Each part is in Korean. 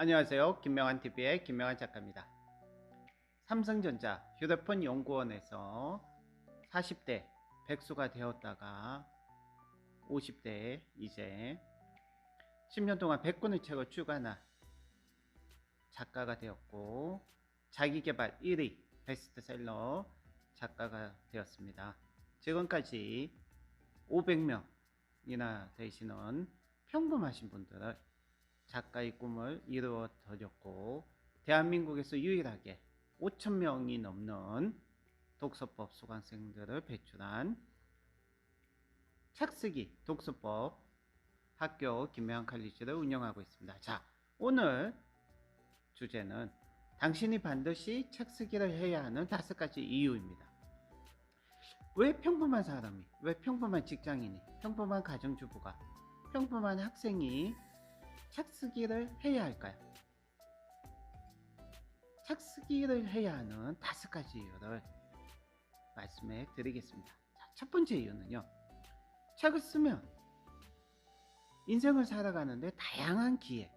안녕하세요. 김명환TV의 김명환 작가입니다. 삼성전자 휴대폰 연구원에서 40대 백수가 되었다가 50대에 이제 10년 동안 100권의 책을 출간한 작가가 되었고 자기계발 1위 베스트셀러 작가가 되었습니다. 지금까지 500명이나 되시는 평범하신 분들을 작가의 꿈을 이루어 드렸고 대한민국에서 유일하게 5,000명이 넘는 독서법 수강생들을 배출한 책쓰기 독서법 학교 김명환 칼리지를 운영하고 있습니다. 자, 오늘 주제는 당신이 반드시 책쓰기를 해야 하는 5가지 이유입니다. 왜 평범한 사람이, 왜 평범한 직장인이, 평범한 가정주부가, 평범한 학생이 책쓰기를 해야 할까요? 책쓰기를 해야 하는 5가지 이유를 말씀해 드리겠습니다. 자, 첫 번째 이유는요, 책을 쓰면 인생을 살아가는데 다양한 기회,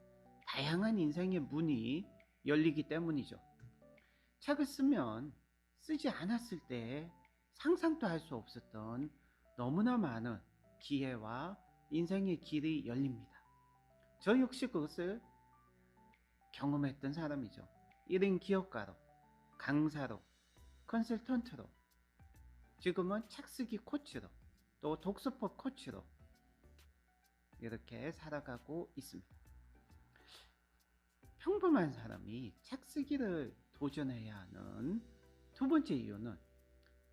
다양한 인생의 문이 열리기 때문이죠. 책을 쓰면 쓰지 않았을 때 상상도 할 수 없었던 너무나 많은 기회와 인생의 길이 열립니다. 저 역시 그것을 경험했던 사람이죠. 1인 기업가로, 강사로, 컨설턴트로, 지금은 책쓰기 코치로, 또 독서법 코치로 이렇게 살아가고 있습니다. 평범한 사람이 책쓰기를 도전해야 하는 두 번째 이유는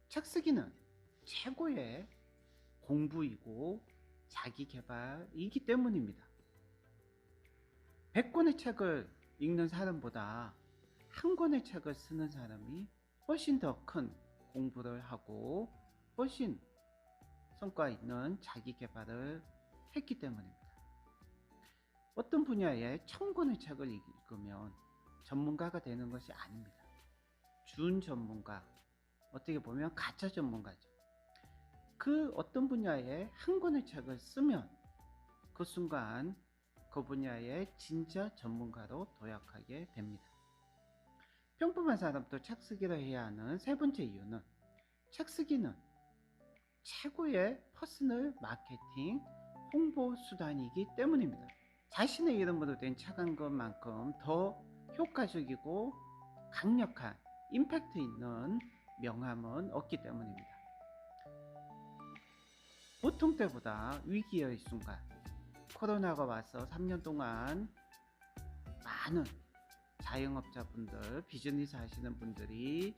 책쓰기는 최고의 공부이고 자기개발이기 때문입니다. 100권의 책을 읽는 사람보다 한 권의 책을 쓰는 사람이 훨씬 더 큰 공부를 하고 훨씬 성과 있는 자기개발을 했기 때문입니다. 어떤 분야에 1000권의 책을 읽으면 전문가가 되는 것이 아닙니다. 준전문가, 어떻게 보면 가짜 전문가죠. 그 어떤 분야에 한 권의 책을 쓰면 그 순간 그 분야의 진짜 전문가로 도약하게 됩니다. 평범한 사람도 책쓰기를 해야 하는 세 번째 이유는 책쓰기는 최고의 퍼스널 마케팅 홍보 수단이기 때문입니다. 자신의 이름으로 된 책 한 권만큼 더 효과적이고 강력한 임팩트 있는 명함은 없기 때문입니다. 보통 때보다 위기의 순간, 코로나가 와서 3년 동안 많은 자영업자분들, 비즈니스 하시는 분들이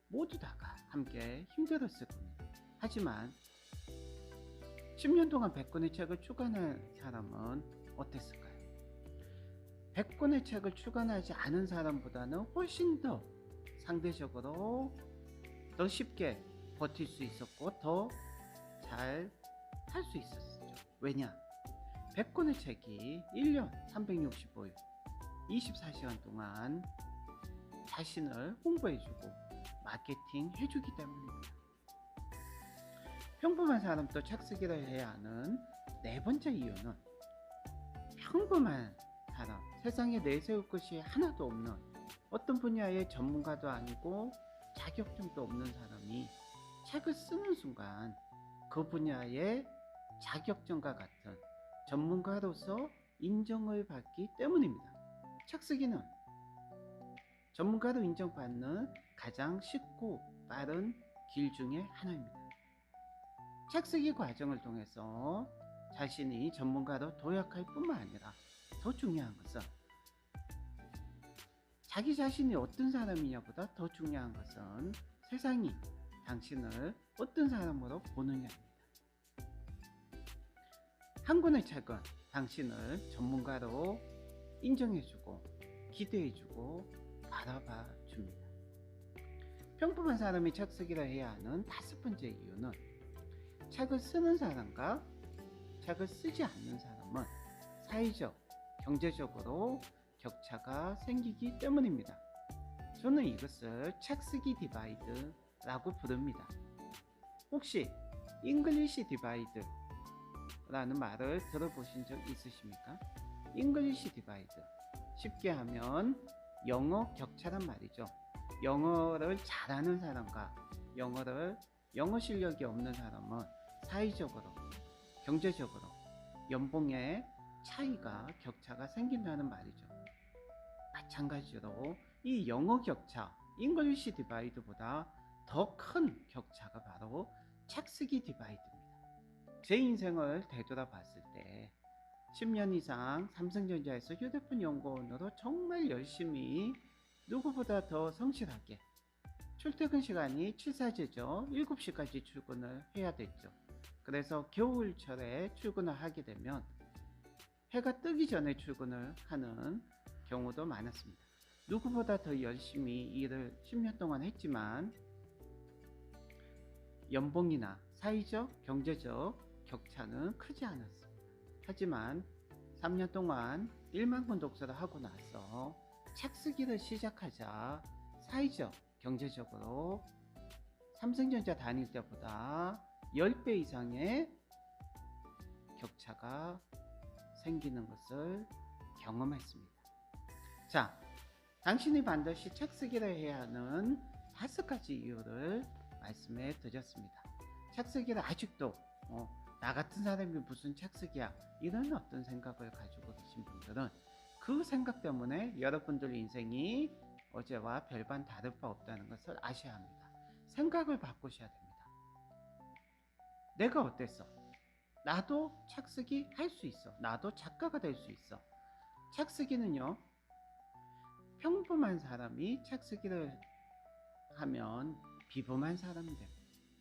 모두 다가 함께 힘들었을 겁니다. 하지만 10년 동안 100권의 책을 출간한 사람은 어땠을까요? 100권의 책을 출간하지 않은 사람보다는 훨씬 더 상대적으로 더 쉽게 버틸 수 있었고 더 잘 살 수 있었죠. 왜냐? 100권의 책이 1년 365일 24시간 동안 자신을 홍보해주고 마케팅 해주기 때문입니다. 평범한 사람도 책쓰기를 해야 하는 네 번째 이유는 평범한 사람, 세상에 내세울 것이 하나도 없는 어떤 분야의 전문가도 아니고 자격증도 없는 사람이 책을 쓰는 순간 그 분야의 자격증과 같은 전문가로서 인정을 받기 때문입니다. 책쓰기는 전문가로 인정받는 가장 쉽고 빠른 길 중에 하나입니다. 책쓰기 과정을 통해서 자신이 전문가로 도약할 뿐만 아니라 더 중요한 것은 자기 자신이 어떤 사람이냐보다 더 중요한 것은 세상이 당신을 어떤 사람으로 보느냐입니다. 한 권의 책은 당신을 전문가로 인정해주고 기대해주고 바라봐 줍니다. 평범한 사람이 책쓰기를 해야 하는 5번째 이유는 책을 쓰는 사람과 책을 쓰지 않는 사람은 사회적, 경제적으로 격차가 생기기 때문입니다. 저는 이것을 책쓰기 디바이드라고 부릅니다. 혹시 잉글리시 디바이드 라는 말을 들어보신 적 있으십니까? 잉글리시 디바이드, 쉽게 하면 영어 격차란 말이죠. 영어를 잘하는 사람과 영어 실력이 없는 사람은 사회적으로, 경제적으로 연봉의 차이가, 격차가 생긴다는 말이죠. 마찬가지로 이 영어 격차, 잉글리시 디바이드보다 더 큰 격차가 바로 책쓰기 디바이드입니다. 제 인생을 되돌아봤을 때 10년 이상 삼성전자에서 휴대폰 연구원으로 정말 열심히 누구보다 더 성실하게, 출퇴근 시간이 7사제죠. 7시까지 출근을 해야 됐죠. 그래서 겨울철에 출근을 하게 되면 해가 뜨기 전에 출근을 하는 경우도 많았습니다. 누구보다 더 열심히 일을 10년 동안 했지만 연봉이나 사회적, 경제적 격차는 크지 않았습니다. 하지만 3년 동안 1만 권 독서를 하고 나서 책 쓰기를 시작하자 사회적, 경제적으로 삼성전자 다닐 때보다 10배 이상의 격차가 생기는 것을 경험했습니다. 자, 당신이 반드시 책 쓰기를 해야 하는 5가지 이유를 말씀해 드렸습니다. 책 쓰기를 아직도 나 같은 사람이 무슨 책 쓰기야, 이런 어떤 생각을 가지고 계신 분들은 그 생각 때문에 여러분들 인생이 어제와 별반 다를 바 없다는 것을 아셔야 합니다. 생각을 바꾸셔야 됩니다. 내가 어땠어? 나도 책 쓰기 할 수 있어. 나도 작가가 될 수 있어. 책 쓰기는요, 평범한 사람이 책 쓰기를 하면 비범한 사람이 됩니다.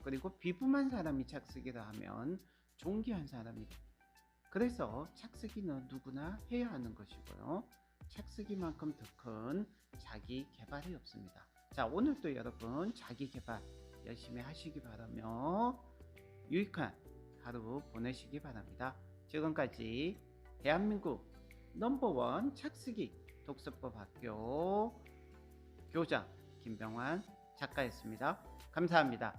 그리고 비범한 사람이 책 쓰기를 하면 존귀한 사람이 됩니다. 그래서 책 쓰기는 누구나 해야 하는 것이고요. 책 쓰기만큼 더 큰 자기 개발이 없습니다. 자, 오늘도 여러분 자기 개발 열심히 하시기 바라며 유익한 하루 보내시기 바랍니다. 지금까지 대한민국 넘버원 책쓰기 독서법 학교 교장 김병환 작가였습니다. 감사합니다.